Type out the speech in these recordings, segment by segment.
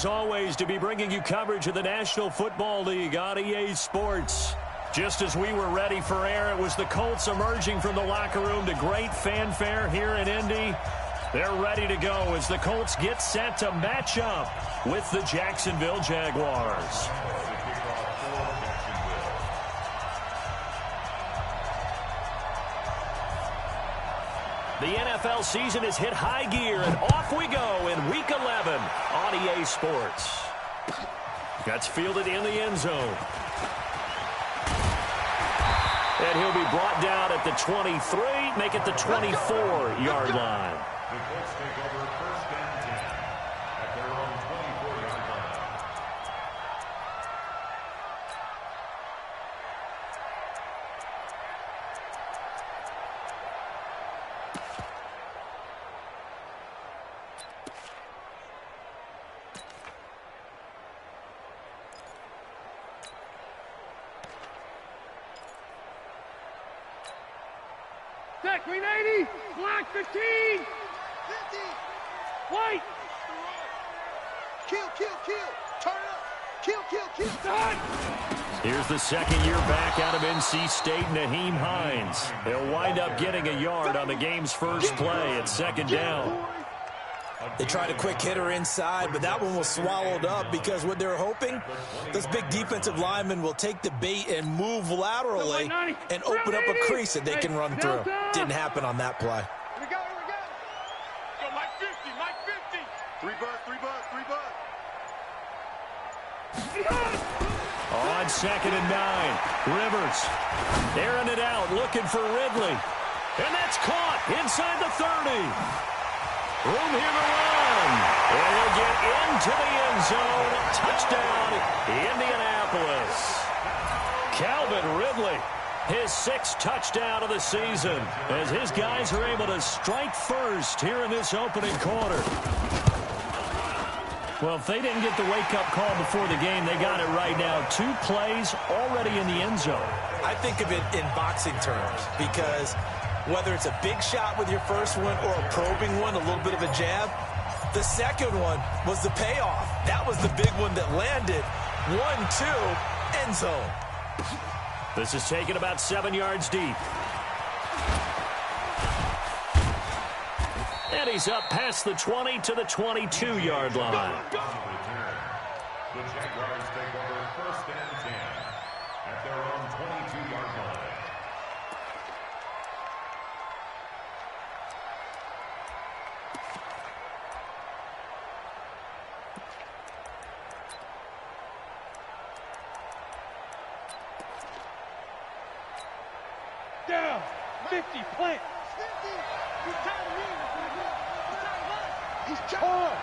as always, to be bringing you coverage of the National Football League on EA Sports. Just as we were ready for air, it was the Colts emerging from the locker room to great fanfare here in Indy. They're ready to go as the Colts get set to match up with the Jacksonville Jaguars. The NFL season has hit high gear, and off we go in Week 11 on EA Sports. That's fielded in the end zone. And he'll be brought down at the 23, make it the 24-yard line. The Colts take over first and 10 at their own 24-yard line. Set, green 80, black 15. 50. White. Kill. Turn it up. Kill. Done. Here's the second-year back out of NC State, Nyheim Hines. He'll wind up getting a yard on the game's first play at second down. They tried a quick hitter inside, but that one was swallowed up because what they're hoping, those big defensive linemen will take the bait and move laterally and open up a crease that they can run through. Didn't happen on that play. Here we go. Go, Mike 50. 3 bucks. On second and 9, Rivers airing it out, looking for Ridley. And that's caught inside the 30. Room here to run. And he'll get into the end zone. Touchdown, Indianapolis. Calvin Ridley, his 6th touchdown of the season, as his guys are able to strike first here in this opening quarter. Well, if they didn't get the wake-up call before the game, they got it right now. 2 plays already in the end zone. I think of it in boxing terms because whether it's a big shot with your first one or a probing one, a little bit of a jab, the second one was the payoff. That was the big one that landed. 1-2, end zone. This is taken about 7 yards deep. And he's up past the 20 to the 22-yard line. The Jaguars take over first and 10 at their own 22-yard line. Down. 50, plant. He's hard.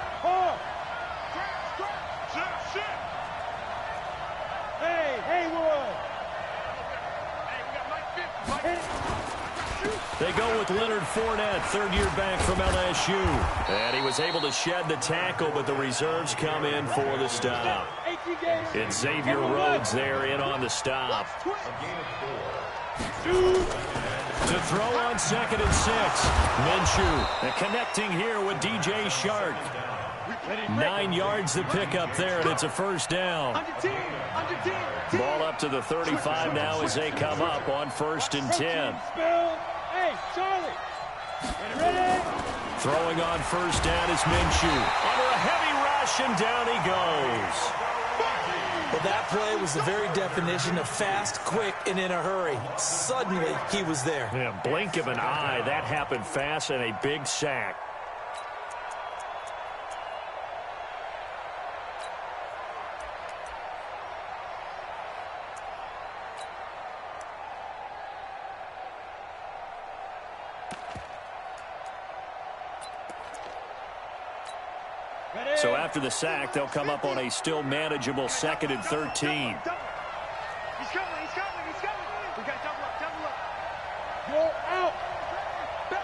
Shit. Hey, Haywood. Hey, we got Mike 50. They go with Leonard Fournette, third-year back from LSU. And he was able to shed the tackle, but the reserves come in for the stop. It's Xavier Rhodes there in on the stop. To throw on second and 6. Minshew, and connecting here with DJ Shark. 9 yards to pick up there, and it's a first down. Ball up to the 35 now as they come up on first and 10. Hey, Charlie. Ready? Throwing on first down is Minshew. Under a heavy rush, and down he goes. Well, that play was the very definition of fast, quick, and in a hurry. Suddenly, he was there. Yeah, blink of an eye. That happened fast, and a big sack. So after the sack, they'll come up on a still manageable second and 13. He's coming. We got double up. You're out. Bang.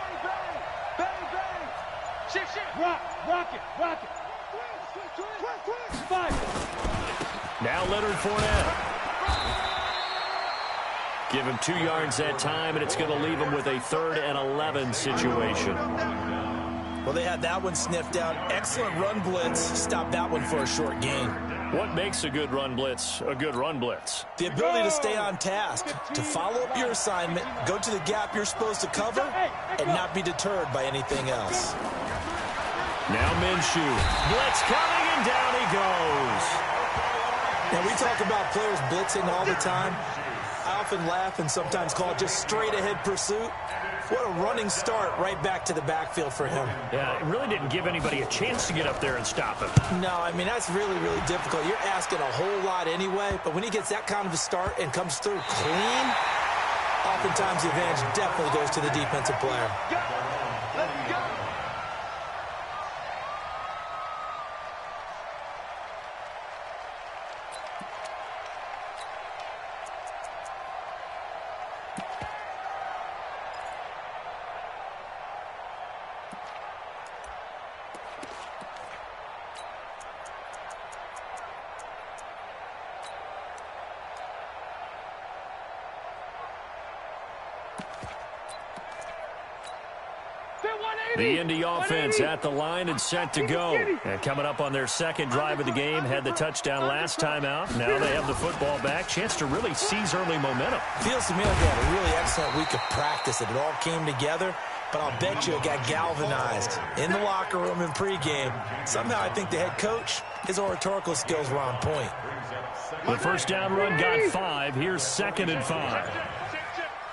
Shit. Rock it. Five. Now Leonard Fournette. Give him 2 yards that time, and it's going to leave him with a 3rd and 11 situation. Well, they had that one sniffed out. Excellent run blitz. Stopped that one for a short gain. What makes a good run blitz a good run blitz? The ability to stay on task, to follow up your assignment, go to the gap you're supposed to cover, and not be deterred by anything else. Now Minshew. Blitz coming, and down he goes. Now, we talk about players blitzing all the time. I often laugh and sometimes call it just straight-ahead pursuit. What a running start right back to the backfield for him. Yeah, it really didn't give anybody a chance to get up there and stop him. No, I mean, that's really, really difficult. You're asking a whole lot anyway, but when he gets that kind of a start and comes through clean, oftentimes the advantage definitely goes to the defensive player. Let's go. The Indy offense at the line and set to go. And coming up on their second drive of the game, had the touchdown last time out. Now they have the football back. Chance to really seize early momentum. Feels to me like they had a really excellent week of practice. It all came together, but I'll bet you it got galvanized in the locker room in pregame. Somehow I think the head coach, his oratorical skills were on point. The first down run got 5. Here's 2nd and 5.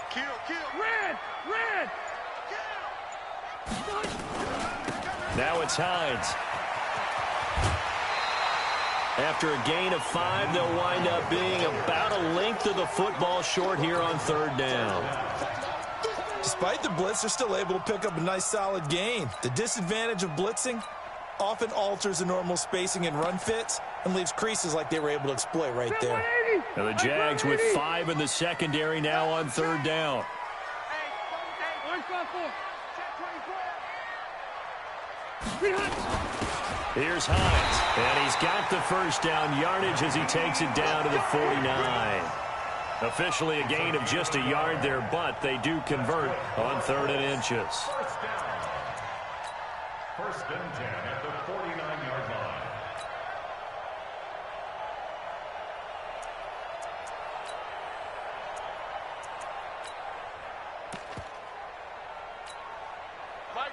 Kill. Red. Now it's Hines. After a gain of 5, they'll wind up being about a length of the football short here on 3rd down. Despite the blitz, they're still able to pick up a nice solid gain. The disadvantage of blitzing often alters the normal spacing and run fits and leaves creases like they were able to exploit right there. Now the Jags with 5 in the secondary now on 3rd down. Here's Hines, and he's got the first down yardage as he takes it down to the 49. Officially a gain of just a yard there, but they do convert on 3rd and inches. First and 10 at the 49-yard line.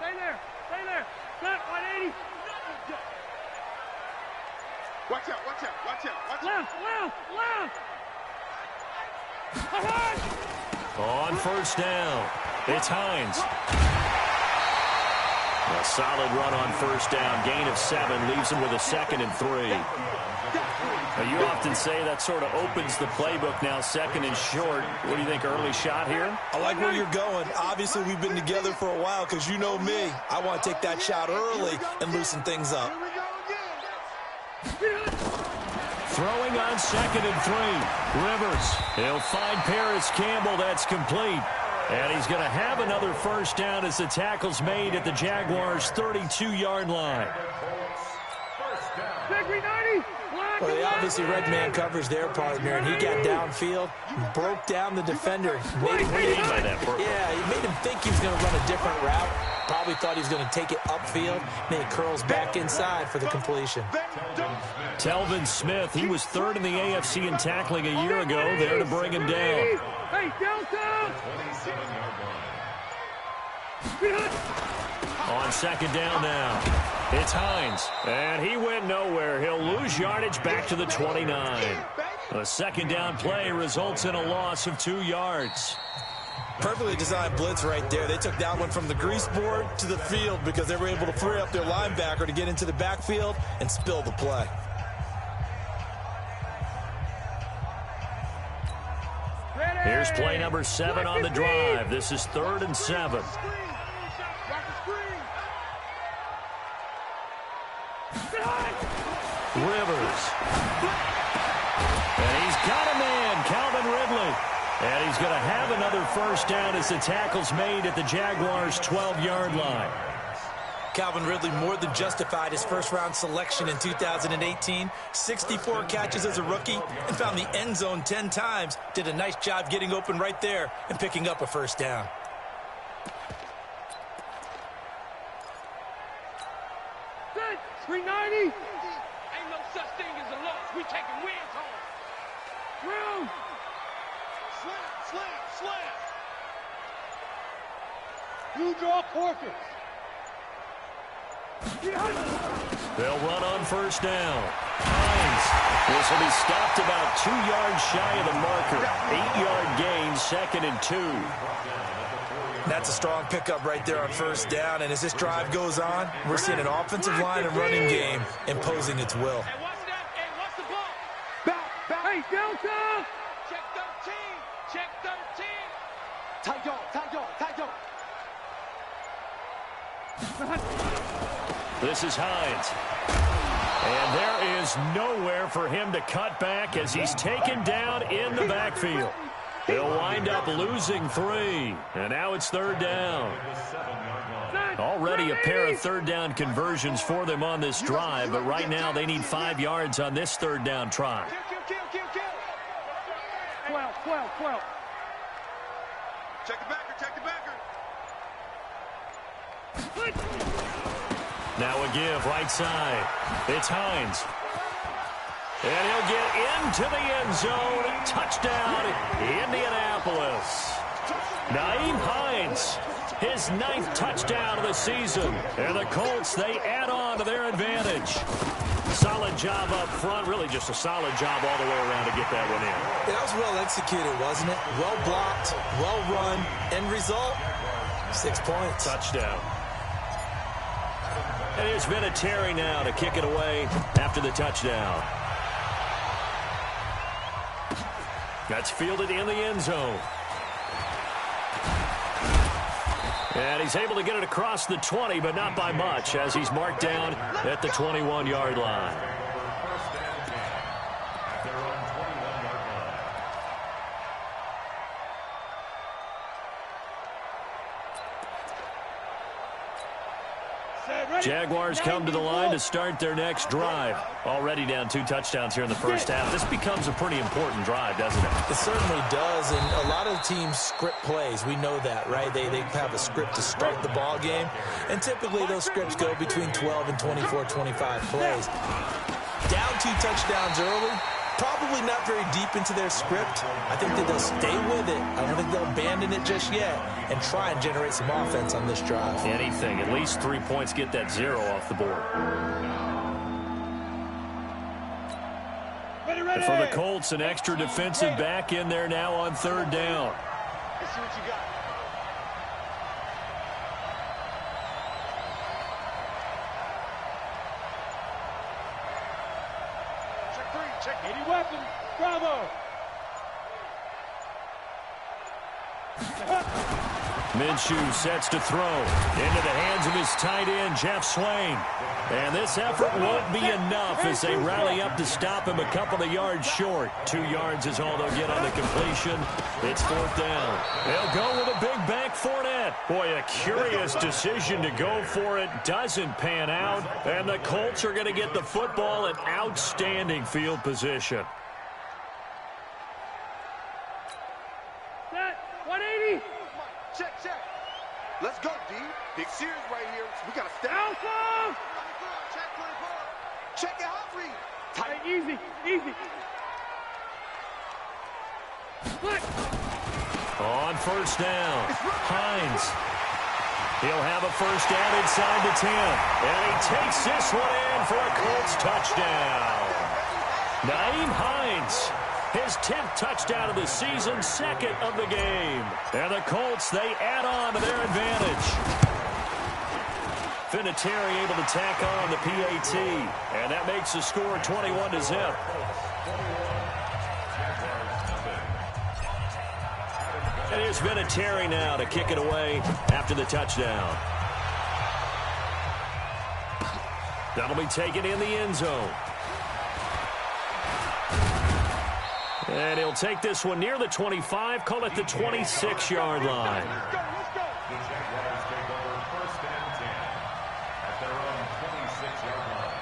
Stay there. Left, 180. Watch out. Left. On first down, it's Hines. A solid run on first down. Gain of 7 leaves him with a 2nd and 3. Now, you often say that sort of opens the playbook now, 2nd and short. What do you think, early shot here? I like where you're going. Obviously, we've been together for a while because you know me. I want to take that shot early and loosen things up. Throwing on 2nd and 3. Rivers. He'll find Paris Campbell. That's complete. And he's going to have another first down as the tackle's made at the Jaguars' 32-yard line. Well, they obviously red man covers their partner, and he got downfield, broke down the defender. Made him think he was going to run a different route. Probably thought he was going to take it upfield. Then he curls back inside for the completion. Telvin Smith, he was 3rd in the AFC in tackling a year ago, there to bring him down. Hey, downtown! On 2nd down now. It's Hines, and he went nowhere. He'll lose yardage back to the 29. A 2nd down play results in a loss of 2 yards. Perfectly designed blitz right there. They took that one from the grease board to the field because they were able to free up their linebacker to get into the backfield and spill the play. Here's play number 7 on the drive. This is 3rd and 7. Rivers. And he's got a man, Calvin Ridley. And he's going to have another first down as the tackle's made at the Jaguars' 12-yard line. Calvin Ridley more than justified his first-round selection in 2018. 64 catches as a rookie and found the end zone 10 times. Did a nice job getting open right there and picking up a first down. We taking wins home. Through. Slam, slam, slam. You draw Corkins. They'll run on first down. Hines. This will be stopped about 2 yards shy of the marker. 8-yard gain, 2nd and 2. That's a strong pickup right there on first down. And as this drive goes on, we're seeing an offensive line and running game imposing its will. Hey, watch that. Hey, watch the ball. Back. Hey, Delta. Check 13. Check 13. Tight dog. This is Hines. And there is nowhere for him to cut back as he's taken down in the backfield. They'll wind up losing 3. And now it's 3rd down. Already a pair of 3rd down conversions for them on this drive, but right now they need 5 yards on this 3rd down try. Kill. 12. Check the backer. Now a give right side. It's Hines. And he'll get into the end zone. Touchdown, Indianapolis. Naeem Hines, his 9th touchdown of the season. And the Colts, they add on to their advantage. Solid job up front. Really just a solid job all the way around to get that one in. That was well executed, wasn't it? Well blocked, well run. End result, 6 points. Touchdown. And it's Vinatieri now to kick it away after the touchdown. That's fielded in the end zone. And he's able to get it across the 20, but not by much, as he's marked down at the 21-yard line. Jaguars come to the line to start their next drive. Already down 2 touchdowns here in the first half. This becomes a pretty important drive, doesn't it? It certainly does, and a lot of teams script plays. We know that, right? They have a script to start the ball game, and typically those scripts go between 12 and 24, 25 plays. Down 2 touchdowns early, probably not very deep into their script. I think that they'll stay with it. I don't think they'll abandon it just yet and try and generate some offense on this drive. Anything. At least 3 points, get that 0 off the board. Ready. For the Colts, an extra defensive back in there now on 3rd down. Let's see what you got. Check 80 weapons. Bravo. Minshew sets to throw into the hands of his tight end, Jeff Swain. And this effort won't be enough as they rally up to stop him a couple of yards short. 2 yards is all they'll get on the completion. It's 4th down. They'll go with a big back Fournette. Boy, a curious decision to go for it. Doesn't pan out. And the Colts are going to get the football in outstanding field position. Set. 180. Check. Let's go, D. Big series right here. We got to step. Alpha. Check 24. Check it, Humphrey. Tight. Easy. Split. On first down, Hines. He'll have a first down inside the 10. And he takes this one in for a Colts touchdown. Naeem Hines, his 10th touchdown of the season, 2nd of the game. And the Colts, they add on to their advantage. Vinatieri able to tack on the PAT. And that makes the score 21-0. And here's Vinatieri now to kick it away after the touchdown. That'll be taken in the end zone. And he'll take this one near the 25, call it the 26-yard line. Let's go. The Jaguars take over 1st and 10 at their own 26-yard line.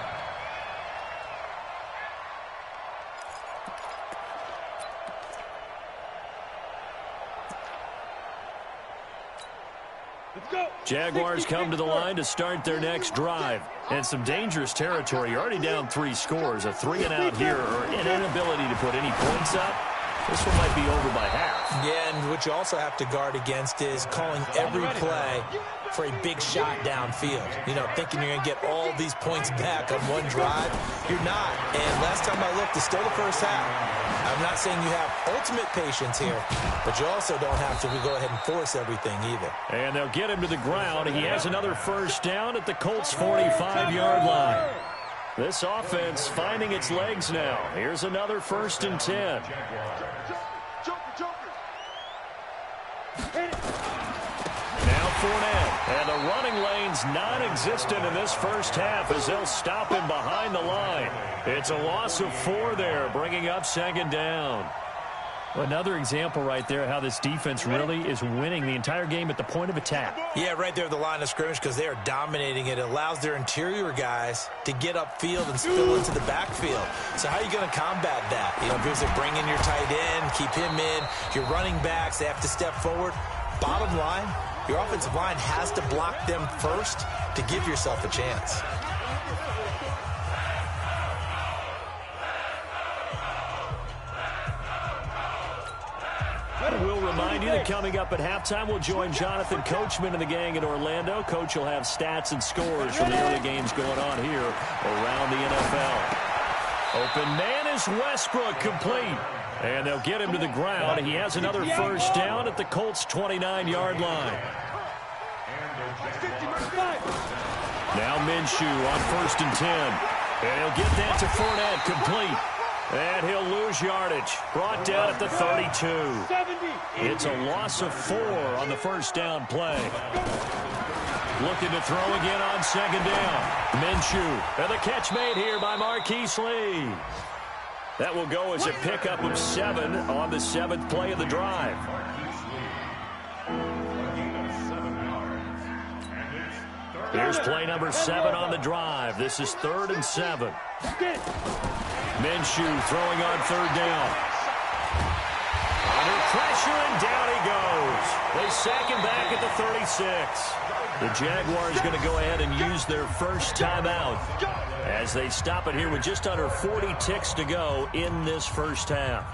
Jaguars come to the line to start their next drive. And some dangerous territory. You're already down 3 scores. A 3-and-out here or an inability to put any points up. This one might be over by half. Yeah, and what you also have to guard against is calling every play for a big shot downfield. You know, thinking you're going to get all these points back on one drive. You're not. And last time I looked, it's still the first half. I'm not saying you have ultimate patience here, but you also don't have to go ahead and force everything either. And they'll get him to the ground. He has another first down at the Colts' 45-yard line. This offense finding its legs now. Here's another 1st and 10. Now Fournette. And the running lane's non-existent in this first half as they'll stop him behind the line. It's a loss of 4 there, bringing up 2nd down. Another example right there how this defense really is winning the entire game at the point of attack. Yeah, right there at the line of scrimmage because they are dominating it. It allows their interior guys to get upfield and spill into the backfield. So how are you going to combat that? You know, if you're bring in your tight end, keep him in, your running backs, they have to step forward. Bottom line, your offensive line has to block them first to give yourself a chance. We'll remind you that coming up at halftime, we'll join Jonathan Coachman and the gang in Orlando. Coach will have stats and scores from the early games going on here around the NFL. Open man is Westbrook, complete. And they'll get him to the ground. He has another first down at the Colts' 29-yard line. Now Minshew on 1st and 10. And he'll get that to Fournette, complete. And he'll lose yardage. Brought down at the 32. It's a loss of 4 on the first down play. Looking to throw again on 2nd down. Minshew. And the catch made here by Marquise Lee. That will go as a pickup of 7 on the 7th play of the drive. Here's play number 7 on the drive. This is 3rd and 7. Minshew throwing on 3rd down. Under pressure, and down he goes. They sack him back at the 36. The Jaguars going to go ahead and use their first timeout as they stop it here with just under 40 ticks to go in this first half.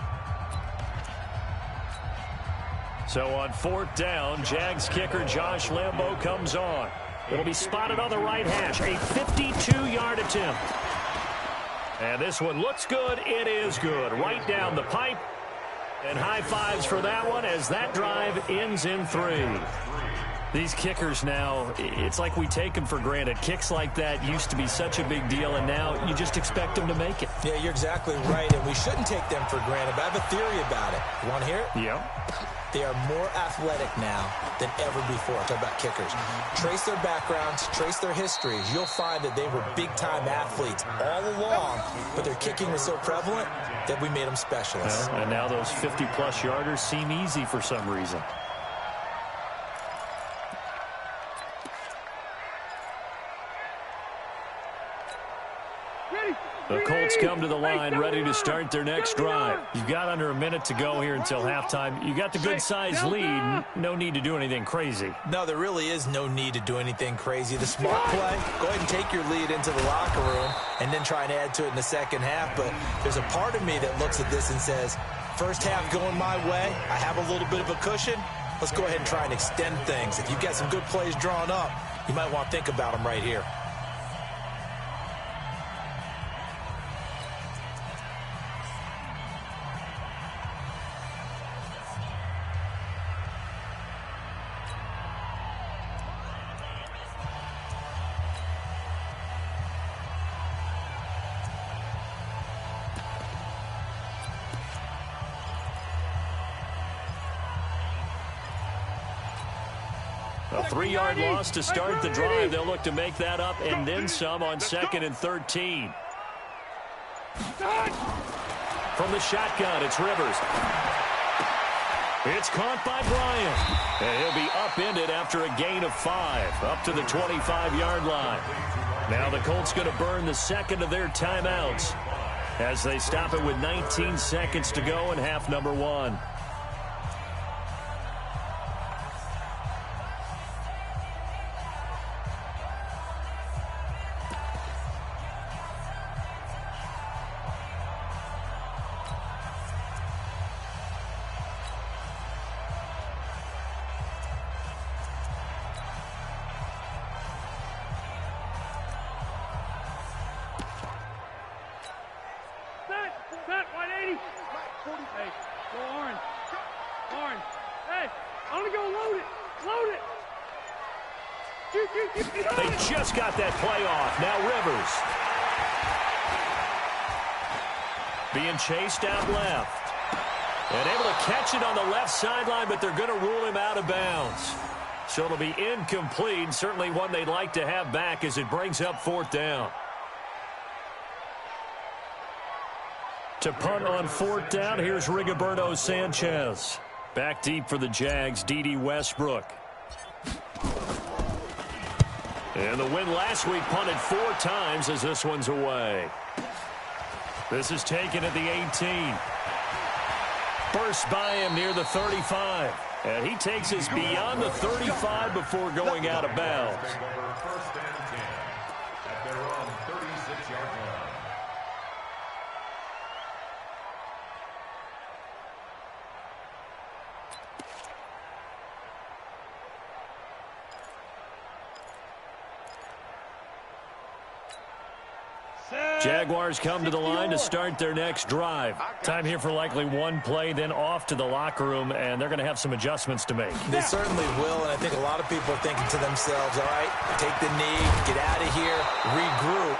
So on 4th down, Jags kicker Josh Lambo comes on. It'll be spotted on the right hash. A 52-yard attempt. And this one looks good. It is good. Right down the pipe. And high fives for that one as that drive ends in 3. These kickers now, it's like we take them for granted. Kicks like that used to be such a big deal, and now you just expect them to make it. Yeah, you're exactly right, and we shouldn't take them for granted, but I have a theory about it. You want to hear it? Yep. They are more athletic now than ever before. Talk about kickers. Trace their backgrounds, trace their histories. You'll find that they were big-time athletes all along, but their kicking was so prevalent that we made them specialists. Well, and now those 50-plus yarders seem easy for some reason. The Colts come to the line ready to start their next drive. You've got under a minute to go here until halftime. You got the good-sized lead. No need to do anything crazy. No, there really is no need to do anything crazy. The smart play, go ahead and take your lead into the locker room and then try and add to it in the second half. But there's a part of me that looks at this and says, first half going my way, I have a little bit of a cushion. Let's go ahead and try and extend things. If you've got some good plays drawn up, you might want to think about them right here. A 3-yard loss to start the drive. They'll look to make that up and then some on 2nd and 13. From the shotgun, it's Rivers. It's caught by Bryant. And he'll be upended after a gain of 5, up to the 25-yard line. Now the Colts going to burn the second of their timeouts as they stop it with 19 seconds to go in half number 1. Set, 180. Hey, go orange. Orange. Hey, I'm gonna go load it. Load it. Shoot. They just got that play off. Now Rivers. Being chased out left. And able to catch it on the left sideline, but they're going to rule him out of bounds. So it'll be incomplete. Certainly one they'd like to have back as it brings up 4th down. To punt on 4th down, here's Rigoberto Sanchez. Back deep for the Jags, D.D. Westbrook. And the win last week punted 4 times as this one's away. This is taken at the 18. Burst by him near the 35. And he takes us beyond the 35 before going out of bounds. First and 10 at their own 36-yard line. Jaguars come to the line to start their next drive. Time here for likely one play, then off to the locker room, and they're going to have some adjustments to make. They certainly will, and I think a lot of people are thinking to themselves, all right, take the knee, get out of here, regroup.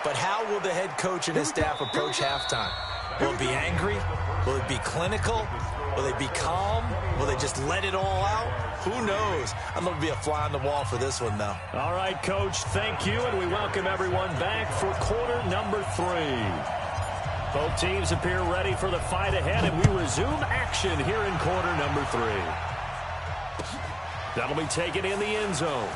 But how will the head coach and his staff approach halftime? Will it be angry? Will it be clinical? Will they be calm? Will they just let it all out? Who knows? I'd love to be a fly on the wall for this one, though. All right, Coach, thank you, and we welcome everyone back for quarter number 3. Both teams appear ready for the fight ahead, and we resume action here in quarter number 3. That'll be taken in the end zone.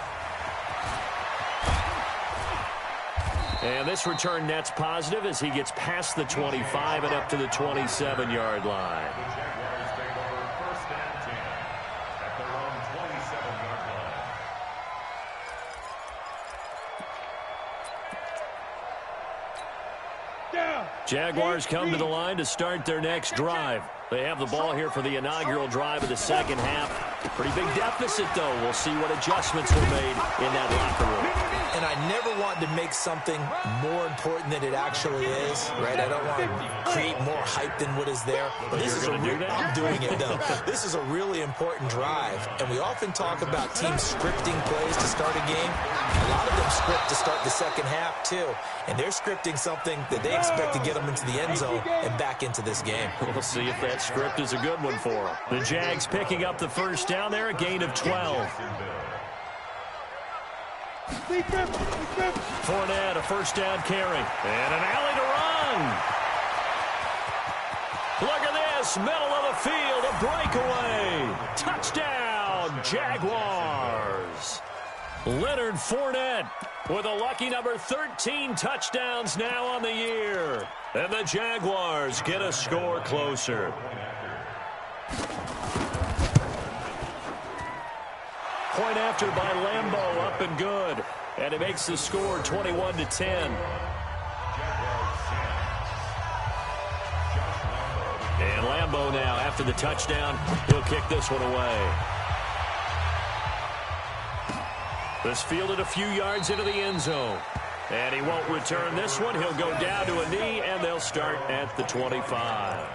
And this return net's positive as he gets past the 25 and up to the 27-yard line. Jaguars come to the line to start their next drive. They have the ball here for the inaugural drive of the second half. Pretty big deficit, though. We'll see what adjustments were made in that locker room. And I never want to make something more important than it actually is, right? I don't want to create more hype than what is there. But this is I'm doing it, though. This is a really important drive. And we often talk about teams scripting plays to start a game. A lot of them script to start the second half, too. And they're scripting something that they expect to get them into the end zone and back into this game. We'll see if that script is a good one for them. The Jags picking up the first down there, a gain of 12. Fournette, a first down carry. And an alley to run. Look at this, middle of the field, a breakaway. Touchdown, Jaguars. Leonard Fournette with a lucky number 13 touchdowns now on the year. And the Jaguars get a score closer. Point after by Lambeau, up and good. And it makes the score 21-10. And Lambeau now, after the touchdown, he'll kick this one away. This fielded a few yards into the end zone. And he won't return this one. He'll go down to a knee, and they'll start at the 25.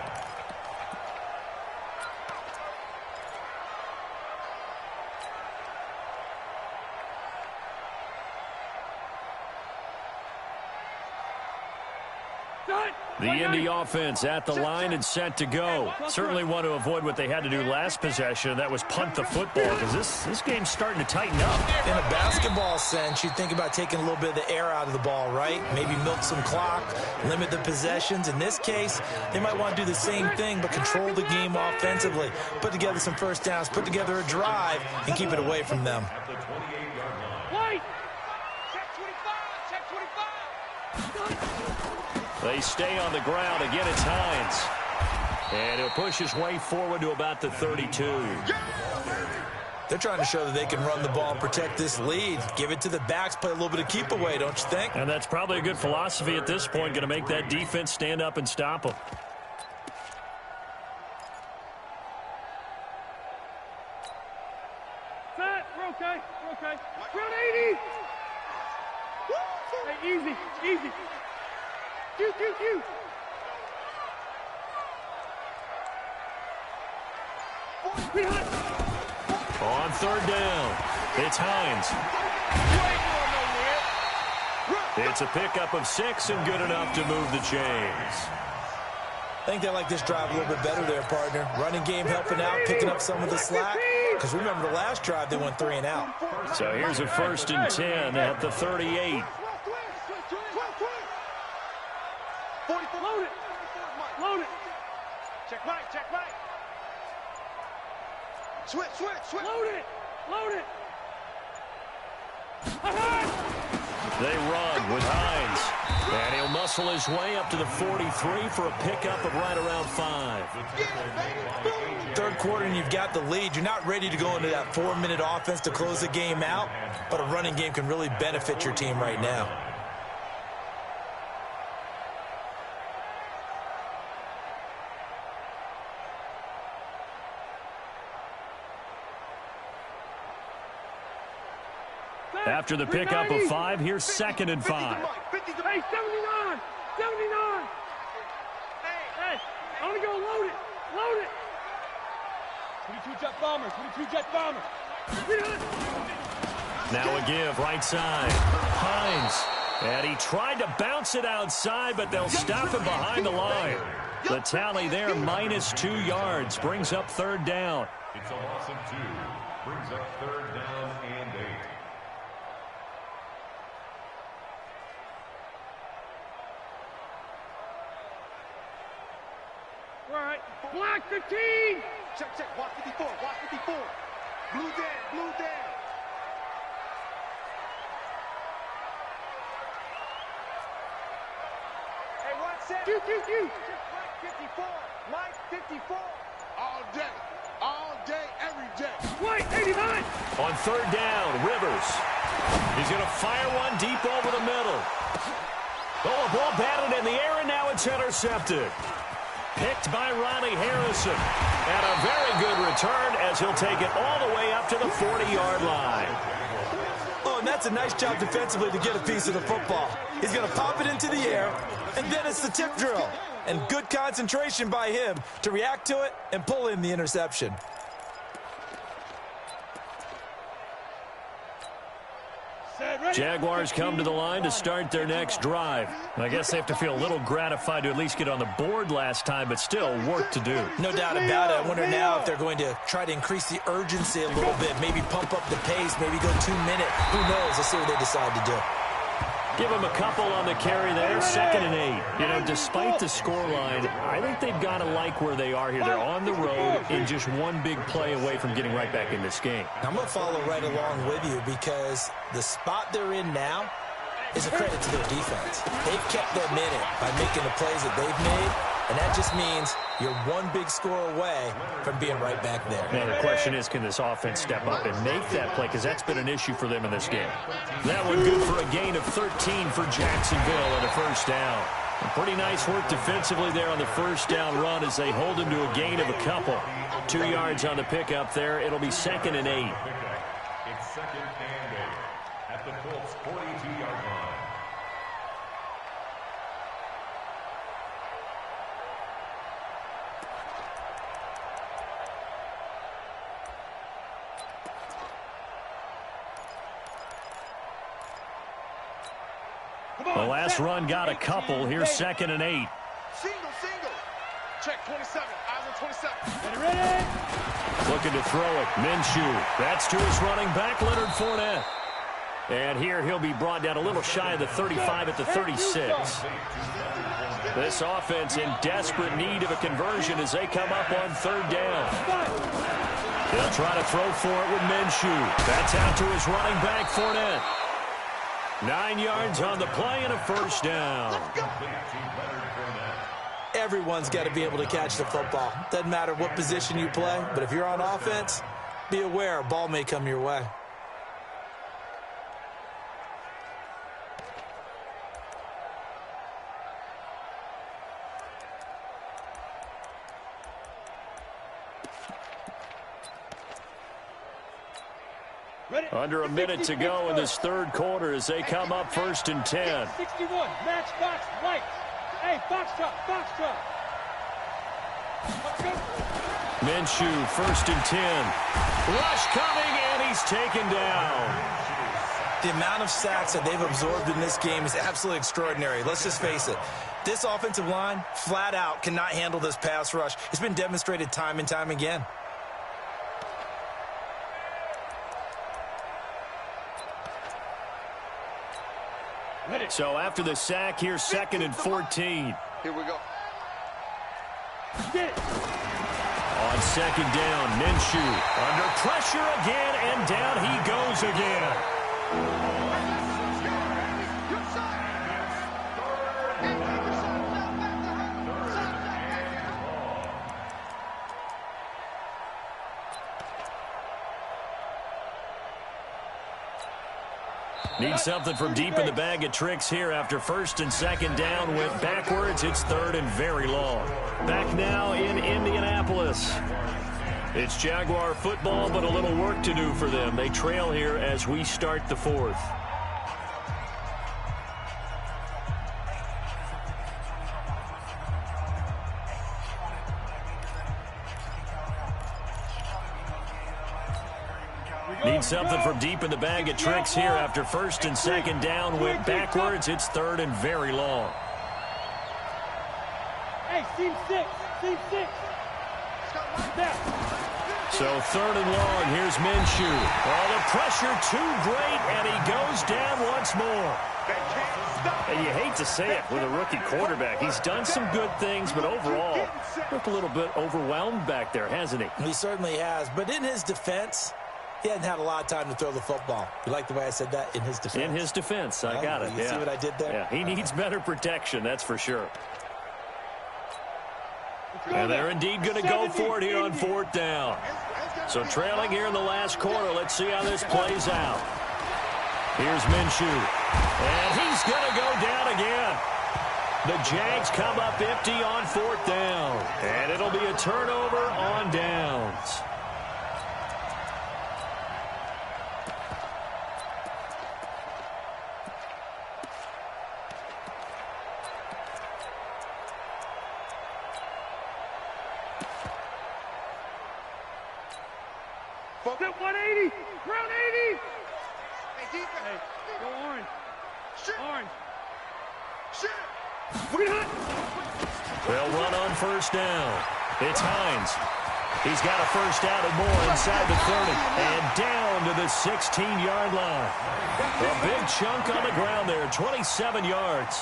The Indy offense at the line and set to go. Certainly want to avoid what they had to do last possession. That was punt the football, because this game's starting to tighten up. In a basketball sense, you think about taking a little bit of the air out of the ball, right? Maybe milk some clock, limit the possessions. In this case, they might want to do the same thing, but control the game offensively. Put together some first downs, put together a drive, and keep it away from them. White! They stay on the ground. Again, it's Hines. And he'll push his way forward to about the 32. They're trying to show that they can run the ball and protect this lead. Give it to the backs, play a little bit of keep away, don't you think? And that's probably a good philosophy at this point, going to make that defense stand up and stop them. Set, we're okay, we're okay. Run 80! Hey, easy, easy. On third down, it's Hines. It's a pickup of 6 and good enough to move the chains. I think they like this drive a little bit better there, partner. Running game helping out, picking up some of the slack. Because remember the last drive, they went 3 and out. So here's a 1st and 10 at the 38. Load it. Load it. Check right, check right. Switch. Load it. Load it. They run with Hines. And he'll muscle his way up to the 43 for a pickup of right around 5. Third quarter and you've got the lead. You're not ready to go into that 4-minute offense to close the game out, but a running game can really benefit your team right now. After the pickup of 5, here's 2nd and 5. Hey, 79. 79. Hey, I want to go load it. Load it. 22 jet bombers. 22 jet bombers. Now a give, right side. Hines. And he tried to bounce it outside, but they'll stop him behind the line. The tally there, -2 yards, brings up 3rd down. It's a loss of 2. Brings up 3rd down and 8. All right. Black 15. Check. Watch 54. Watch 54. Blue down. Hey, watch that. Q. Mike 54. Mike 54. All day, every day. White 89. On 3rd down, Rivers. He's going to fire one deep over the middle. Oh, a ball batted in the air, and now it's intercepted. Picked by Ronnie Harrison. And a very good return as he'll take it all the way up to the 40-yard line. Oh, and that's a nice job defensively to get a piece of the football. He's going to pop it into the air, and then it's the tip drill. And good concentration by him to react to it and pull in the interception. Jaguars come to the line to start their next drive. I guess they have to feel a little gratified to at least get on the board last time, but still work to do. No doubt about it. I wonder now if they're going to try to increase the urgency a little bit, maybe pump up the pace, maybe go 2-minute. Who knows? Let's see what they decide to do. Give them a couple on the carry there, 2nd and 8. You know, despite the scoreline, I think they've got to like where they are here. They're on the road and just one big play away from getting right back in this game. I'm going to follow right along with you because the spot they're in now is a credit to their defense. They've kept them in it by making the plays that they've made, and that just means you're one big score away from being right back there. Now, the question is, can this offense step up and make that play? Because that's been an issue for them in this game. That one good for a gain of 13 for Jacksonville and a 1st down. And pretty nice work defensively there on the 1st down run as they hold him to a gain of a couple. 2 yards on the pickup there. It'll be 2nd and 8. It's 2nd and 8 at the Colts' 42-yard line. The last run got a couple. Here's 2nd and 8. Single. Check 27. Eyes on 27. Ready? Looking to throw it. Minshew. That's to his running back, Leonard Fournette. And here he'll be brought down a little shy of the 35 at the 36. This offense in desperate need of a conversion as they come up on 3rd down. They'll try to throw for it with Minshew. That's out to his running back, Fournette. 9 yards on the play and a 1st down. Everyone's got to be able to catch the football. Doesn't matter what position you play, but if you're on offense, be aware a ball may come your way. Under a minute to go in this 3rd quarter as they come up 1st and 10. 61. Match box. Right. Hey, box truck. Minshew, 1st and 10. Rush coming, and he's taken down. The amount of sacks that they've absorbed in this game is absolutely extraordinary. Let's just face it. This offensive line, flat out, cannot handle this pass rush. It's been demonstrated time and time again. So after the sack, here's 2nd and 14. Here we go. On 2nd down, Minshew under pressure again, and down he goes again. Need something from deep in the bag of tricks here after 1st and 2nd down. Went backwards. It's 3rd and very long. Back now in Indianapolis. It's Jaguar football, but a little work to do for them. They trail here as we start the 4th. Need something from deep in the bag of tricks here after 1st and 2nd down. Went backwards. It's 3rd and very long. Hey, team 6. Team 6. So 3rd and long. Here's Minshew. Oh, the pressure too great, and he goes down once more. And you hate to say it with a rookie quarterback. He's done some good things, but overall, looked a little bit overwhelmed back there, hasn't he? He certainly has. But in his defense, he hasn't had a lot of time to throw the football. You like the way I said that? In his defense? In his defense. I got it. You see what I did there? Yeah, he needs better protection, that's for sure. And they're indeed going to go for it here on 4th down. So trailing here in the last quarter. Let's see how this plays out. Here's Minshew. And he's going to go down again. The Jags come up empty on 4th down. And it'll be a turnover on downs. Get 180. Ground 80. Hey, defense. Hey, go orange. Shit. Orange. Shit. They'll run on 1st down. It's Hines. He's got a 1st down and more inside the 30. And down to the 16-yard line. A big chunk on the ground there, 27 yards.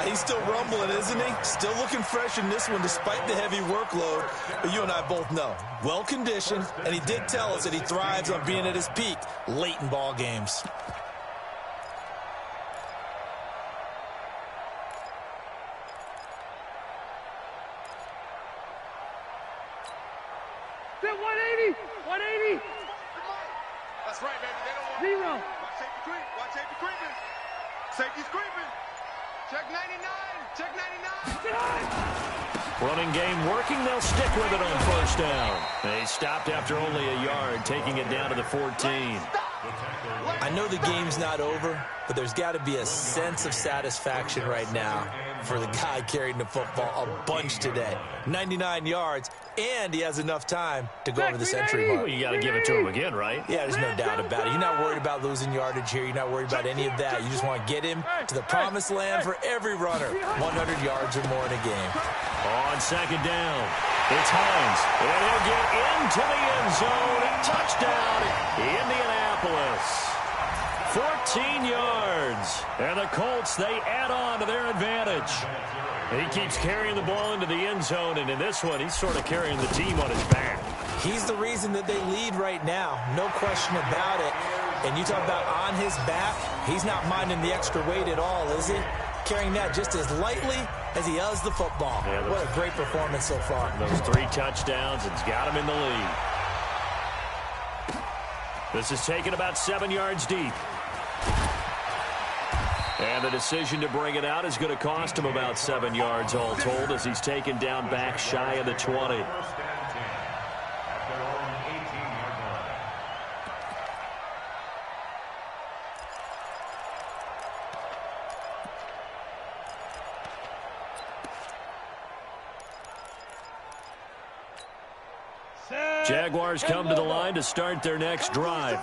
He's still rumbling, isn't he? Still looking fresh in this one despite the heavy workload. But you and I both know, well-conditioned, and he did tell us that he thrives on being at his peak late in ball games. Get 180. 180. That's right, baby. They don't want Zero. Watch safety creep. Watch safety creeping. Safety's creeping. Check 99. Check 99. Get high. Running game working. They'll stick with it on 1st down. They stopped after only a yard, taking it down to the 14. I know the game's not over, but there's got to be a sense of satisfaction right now for the guy carrying the football a bunch today. 99 yards, and he has enough time to go over the century mark. Well, you got to give it to him again, right? Yeah, there's no doubt about it. You're not worried about losing yardage here. You're not worried about any of that. You just want to get him to the promised land for every runner. 100 yards or more in a game. On 2nd down, it's Hines. And he'll get into the end zone. Touchdown, Indianapolis. 14 yards. And the Colts, they add on to their advantage. He keeps carrying the ball into the end zone, and in this one, he's sort of carrying the team on his back. He's the reason that they lead right now. No question about it. And you talk about on his back, he's not minding the extra weight at all, is he? Carrying that just as lightly as he does the football. Yeah, what a great performance so far. Those 3 touchdowns, it's got him in the lead. This is taken about 7 yards deep. And the decision to bring it out is going to cost him about 7 yards all told as he's taken down back shy of the 20. Jaguars come to the line to start their next drive.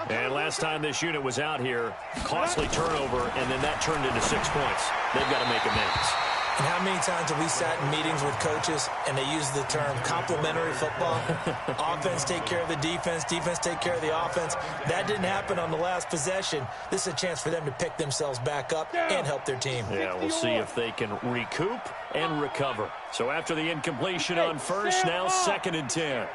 And last time this unit was out here, costly turnover, and then that turned into 6 points. They've got to make amends. And how many times have we sat in meetings with coaches and they use the term complementary football? Offense take care of the defense, defense take care of the offense. That didn't happen on the last possession. This is a chance for them to pick themselves back up and help their team. Yeah, we'll see if they can recoup and recover. So after the incompletion on first, now 2nd and 10.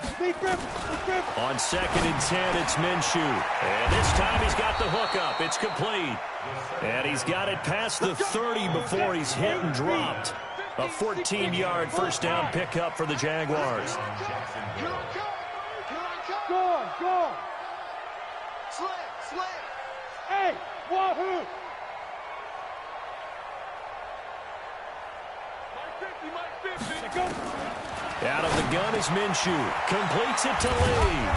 On 2nd and 10, it's Minshew. And this time he's got the hookup. It's complete. And he's got it past the 30 before he's hit and dropped. A 14-yard first down pickup for the Jaguars. Go. Slam. Hey, wahoo. My 50. Go. Out of the gun is Minshew. Completes it to Lee.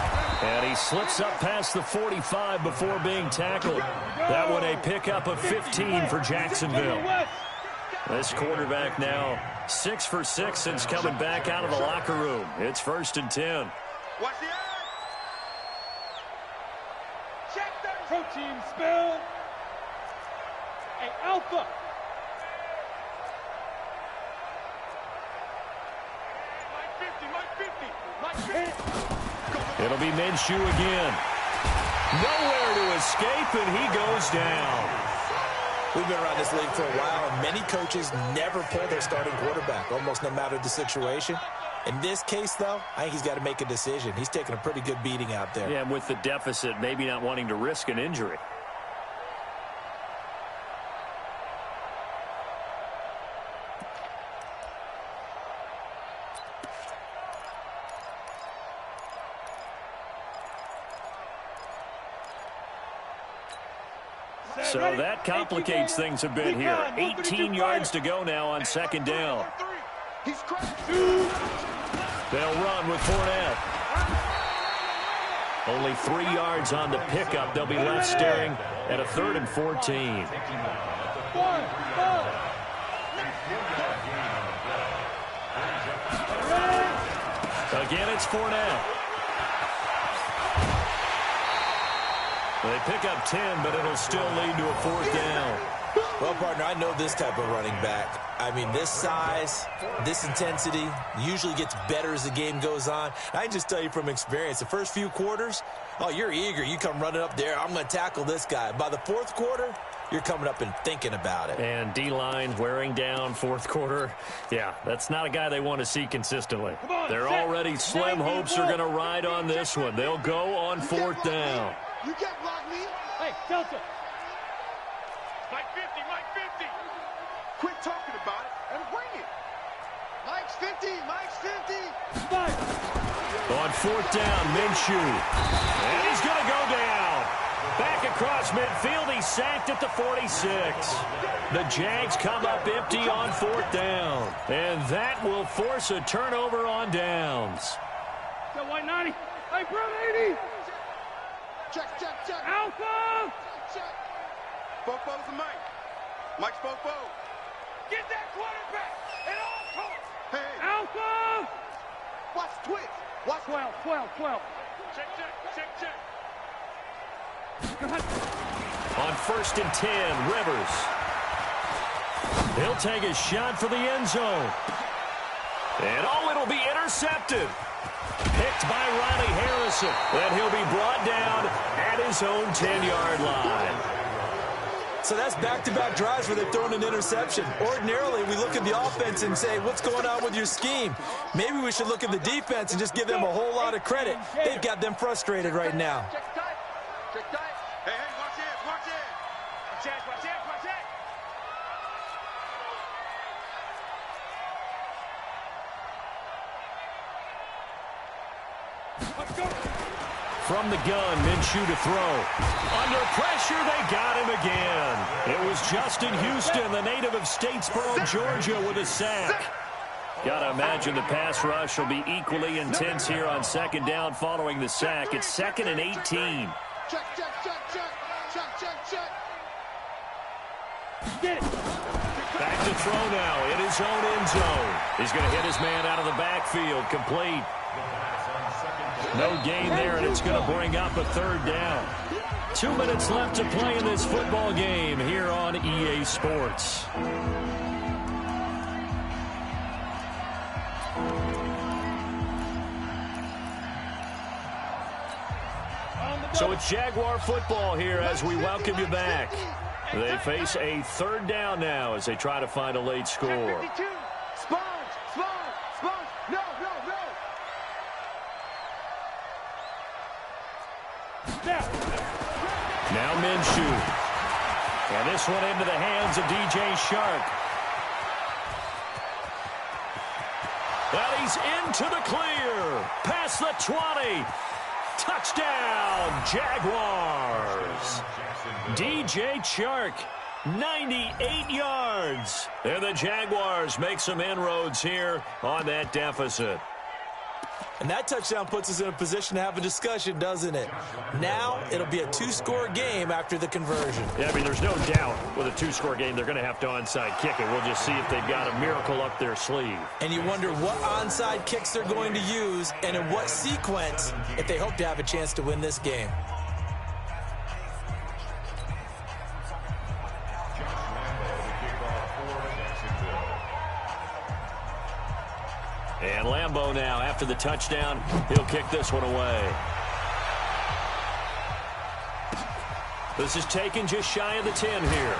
And he slips up past the 45 before being tackled. That one a pickup of 15 for Jacksonville. This quarterback now 6 for 6 since coming back out of the locker room. It's 1st and 10. Watch the eye. Check that protein spill. Hey, Alpha. It'll be Minshew again. Nowhere to escape, and he goes down. We've been around this league for a while, and many coaches never pull their starting quarterback, almost no matter the situation. In this case, though, I think he's got to make a decision. He's taking a pretty good beating out there. Yeah, and with the deficit, maybe not wanting to risk an injury. So that complicates things a bit here. 18 yards to go now on 2nd down. They'll run with Fournette. Only 3 yards on the pickup. They'll be left staring at a 3rd and 14. Again, it's Fournette. They pick up 10, but it'll still lead to a 4th down. Well, partner, I know this type of running back. I mean, this size, this intensity usually gets better as the game goes on. I can just tell you from experience, the first few quarters, oh, you're eager. You come running up there, I'm going to tackle this guy. By the 4th quarter, you're coming up and thinking about it. And D-line wearing down 4th quarter. Yeah, that's not a guy they want to see consistently. They're already slim hopes are going to ride on this one. They'll go on 4th down. You can't block me. Hey, Delta. Mike 50. Quit talking about it and bring it. Mike's 50. Five. On 4th down, Minshew. And he's going to go down. Back across midfield, he's sacked at the 46. The Jags come up empty on 4th down. And that will force a turnover on downs. Got white 90. Hey, bro, 80. Check. Alpha. Check. Fofo's and Mike. Mike's Fofo. Get that quarterback at all costs. Hey. Alpha. Watch twitch. Watch 12. Check. On 1st and 10, Rivers. He'll take a shot for the end zone. And it'll be intercepted. Picked by Riley Harrison. And he'll be brought down at his own 10-yard line. So that's back-to-back drives where they've thrown an interception. Ordinarily, we look at the offense and say, what's going on with your scheme? Maybe we should look at the defense and just give them a whole lot of credit. They've got them frustrated right now. Check tight. Hey, watch it. Watch it. Let's go. From the gun, Minshew to throw. Under pressure, they got him again. It was Justin Houston, the native of Statesboro, Georgia, with a sack. Gotta imagine the pass rush will be equally intense here on 2nd down following the sack. It's 2nd and 18. Check. Get it. Back to throw now in his own end zone. He's going to hit his man out of the backfield, complete. No gain there, and it's going to bring up a third down. 2 minutes left to play in this football game here on EA Sports. So it's Jaguar football here as we welcome you back. They face a third down now as they try to find a late score. Sponge! No! Now Minshew. And this one into the hands of DJ Shark. And he's into the clear. Past the 20. Touchdown, Jaguars. DJ Chark, 98 yards. And the Jaguars make some inroads here on that deficit. And that touchdown puts us in a position to have a discussion, doesn't it? Now it'll be a two-score game after the conversion. Yeah, I mean, there's no doubt with a two-score game they're going to have to onside kick it. We'll just see if they've got a miracle up their sleeve. And you wonder what onside kicks they're going to use and in what sequence if they hope to have a chance to win this game. And Lambeau now, after the touchdown, he'll kick this one away. This is taken just shy of the 10 here.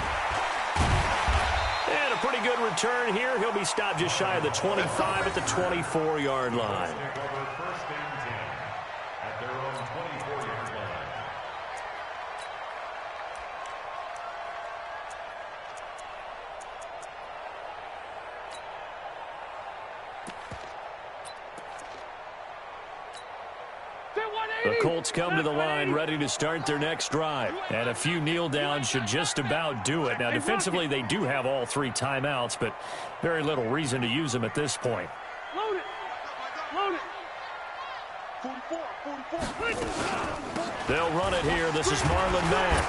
And a pretty good return here. He'll be stopped just shy of the 25 at the 24-yard line. The Colts come to the line ready to start their next drive. And a few kneel downs should just about do it. Now, defensively, they do have all three timeouts, but very little reason to use them at this point. Load it. 44. They'll run it here. This is Marlon Mack.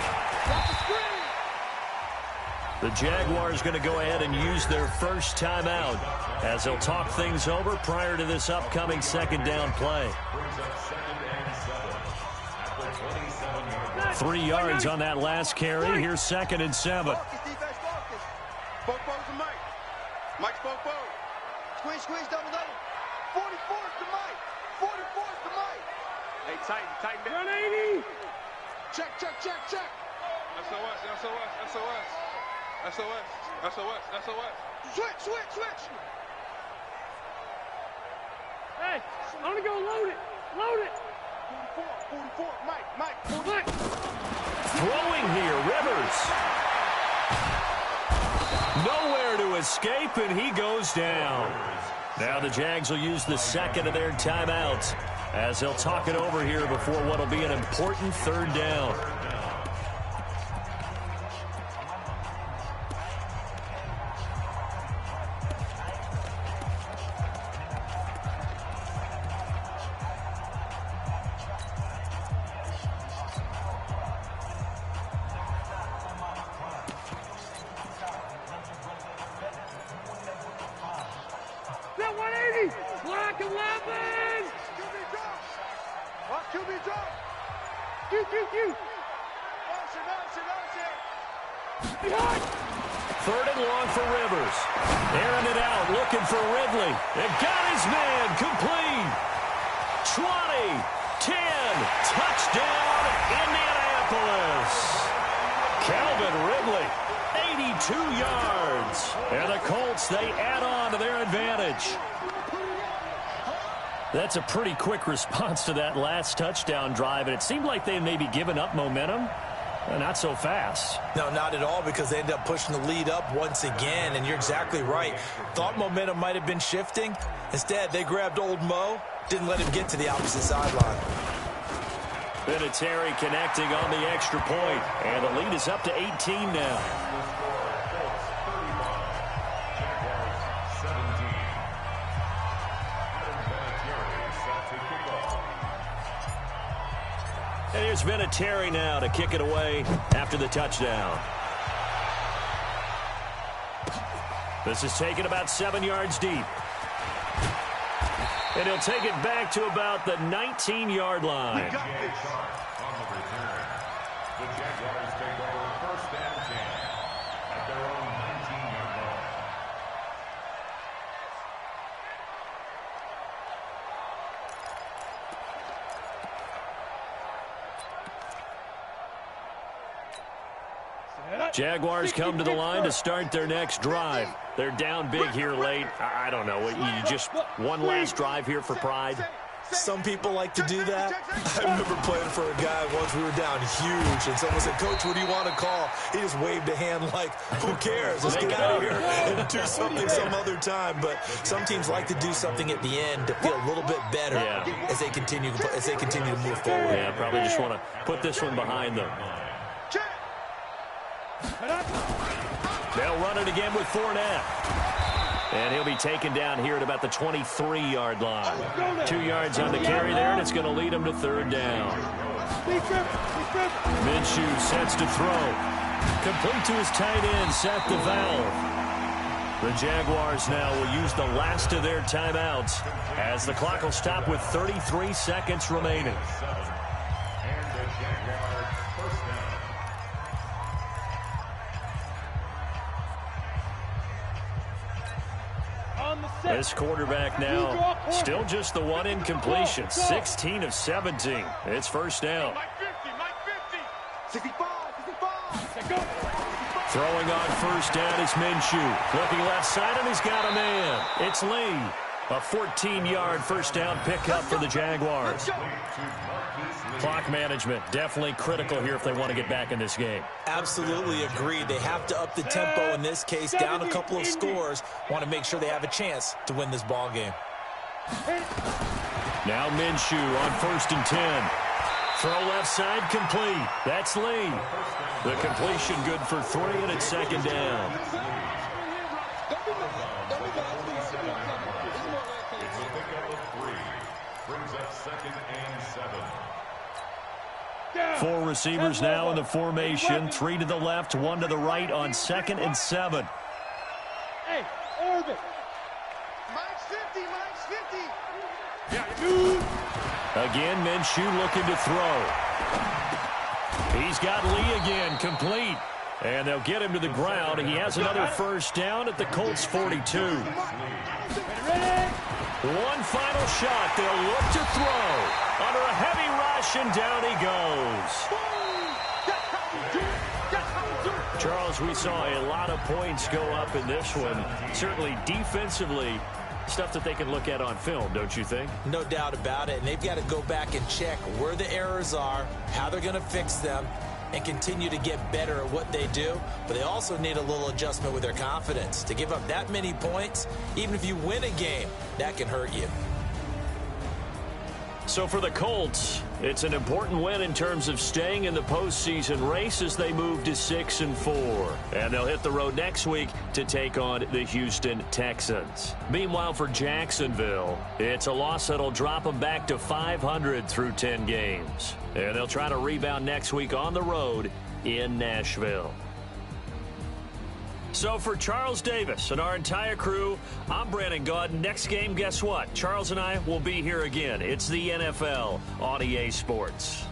The Jaguars going to go ahead and use their first timeout as they'll talk things over prior to this upcoming second down play. 3 yards on that last carry. Here's 2nd and 7. Mike's Squeeze, double. 44's to Mike. 44's to Mike. Hey, tighten down. 180. Check. SOS. Switch. Hey, I'm gonna go load it. 44, Mike. Throwing here, Rivers. Nowhere to escape, and he goes down. Now the Jags will use the second of their timeouts as they'll talk it over here before what will be an important third down. Third and long for Rivers. Airing it out, looking for Ridley. It got his man complete. 20, 10, touchdown, Indianapolis. Calvin Ridley, 82 yards. And the Colts, they add on to their advantage. That's a pretty quick response to that last touchdown drive, and it seemed like they had maybe given up momentum. Not so fast. No, not at all, because they ended up pushing the lead up once again, and you're exactly right. Thought momentum might have been shifting. Instead, they grabbed old Mo, didn't let him get to the opposite sideline. Febrezey connecting on the extra point, and the lead is up to 18 now. And here's Febrezey now to kick it away after the touchdown. This is taken about 7 yards deep. And he'll take it back to about the 19-yard line. On the return, the Jaguars take over first and 10 at their own 19-yard line. Jaguars come to the line to start their next drive. They're down big here late. I don't know. You just one last drive here for pride. Some people like to do that. I remember playing for a guy once. We were down huge, and someone said, "Coach, what do you want to call?" He just waved a hand like, "Who cares? Let's get out of here and do something some other time." But some teams like to do something at the end to feel a little bit better as they continue to move forward. Yeah, probably just want to put this one behind them. They'll run it again with Fournette. And he'll be taken down here at about the 23-yard line. 2 yards on the carry there, and it's going to lead him to third down. Minshew sets to throw. Complete to his tight end, Seth DeValve. The Jaguars now will use the last of their timeouts as the clock will stop with 33 seconds remaining. This quarterback now still just the one incompletion. 16 of 17. It's first down. Throwing on first down is Minshew. Looking left side, and he's got a man. It's Lee. A 14-yard first down pickup for the Jaguars. Clock management definitely critical here if they want to get back in this game. Absolutely agreed. They have to up the tempo in this case, down a couple of scores. Want to make sure they have a chance to win this ball game. Now Minshew on first and 10. Throw left side complete. That's Lee. The completion good for 3, and it's second down. Brings up second and 7. 4 receivers now in the formation. 3 to the left, 1 to the right on second and 7. Hey, orbit. Mike's 50, Mike's 50. Yeah, dude. Again, Minshew looking to throw. He's got Lee again, complete. And they'll get him to the ground. He has another first down at the Colts 42. One final shot. They'll look to throw. Under a heavy rush, and down he goes. Charles, we saw a lot of points go up in this one. Certainly defensively, stuff that they can look at on film, don't you think? No doubt about it. And they've got to go back and check where the errors are, how they're going to fix them, and continue to get better at what they do. But they also need a little adjustment with their confidence. To give up that many points, even if you win a game, that can hurt you. So for the Colts, it's an important win in terms of staying in the postseason race as they move to 6-4. And they'll hit the road next week to take on the Houston Texans. Meanwhile, for Jacksonville, it's a loss that'll drop them back to 500 through 10 games. And they'll try to rebound next week on the road in Nashville. So for Charles Davis and our entire crew, I'm Brandon Gaudin. Next game, guess what? Charles and I will be here again. It's the NFL on EA Sports.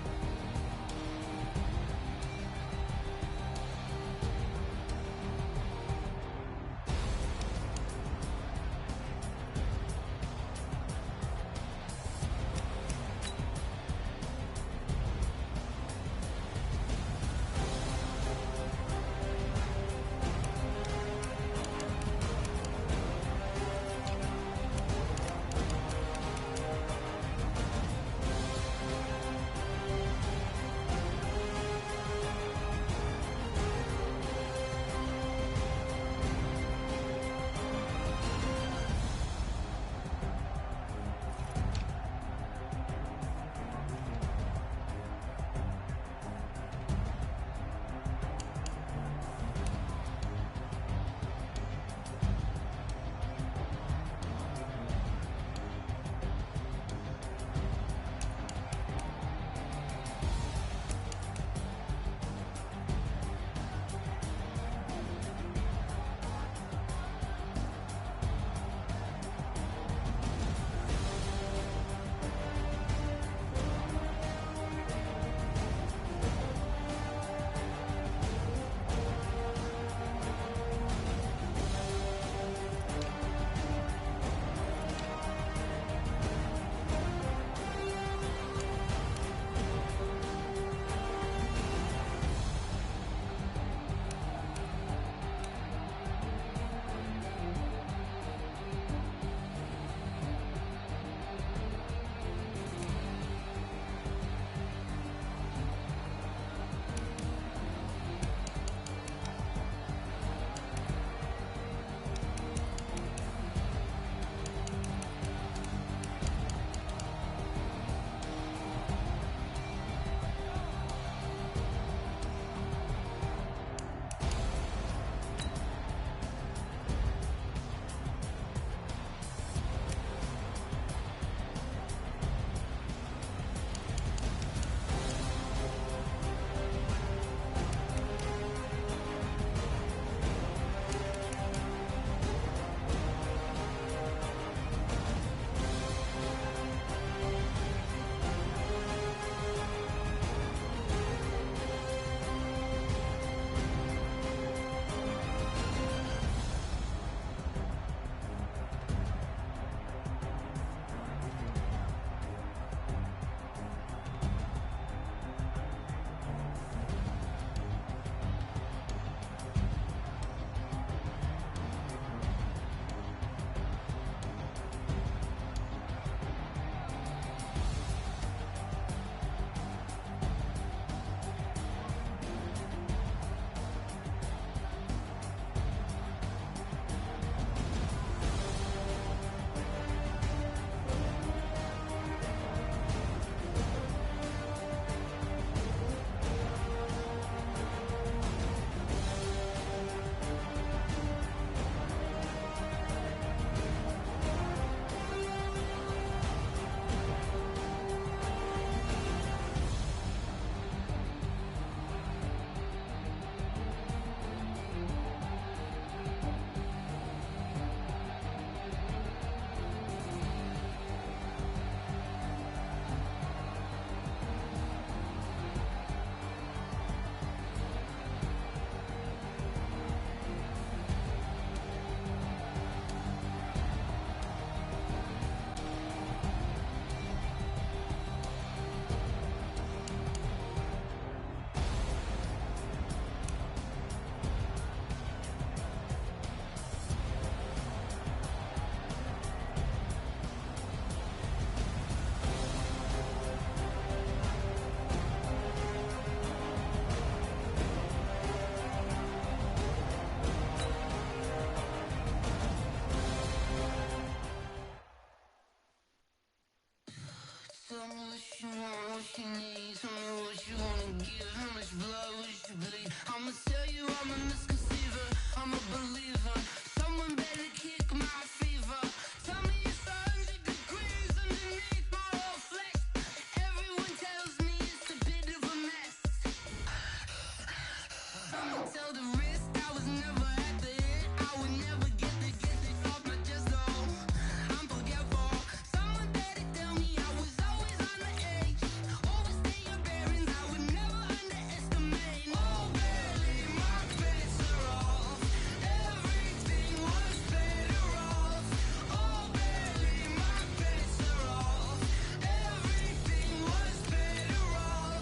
what you need, tell me what you wanna give. How much blood would you bleed? I'ma tell you I'm a misconceiver, I'm a believer. Someone better kick my fever. Tell me it's 100 degrees underneath my whole flesh. Everyone tells me it's a bit of a mess. Someone tell the wrist I was never at the hit. I would never get it off my chest though. I'm forgetful. Someone better tell me I was always on the edge. Overstay your bearings, I would never underestimate. Oh baby, my bets are off. Everything was better off. Oh baby, my bets are off. Everything was better off.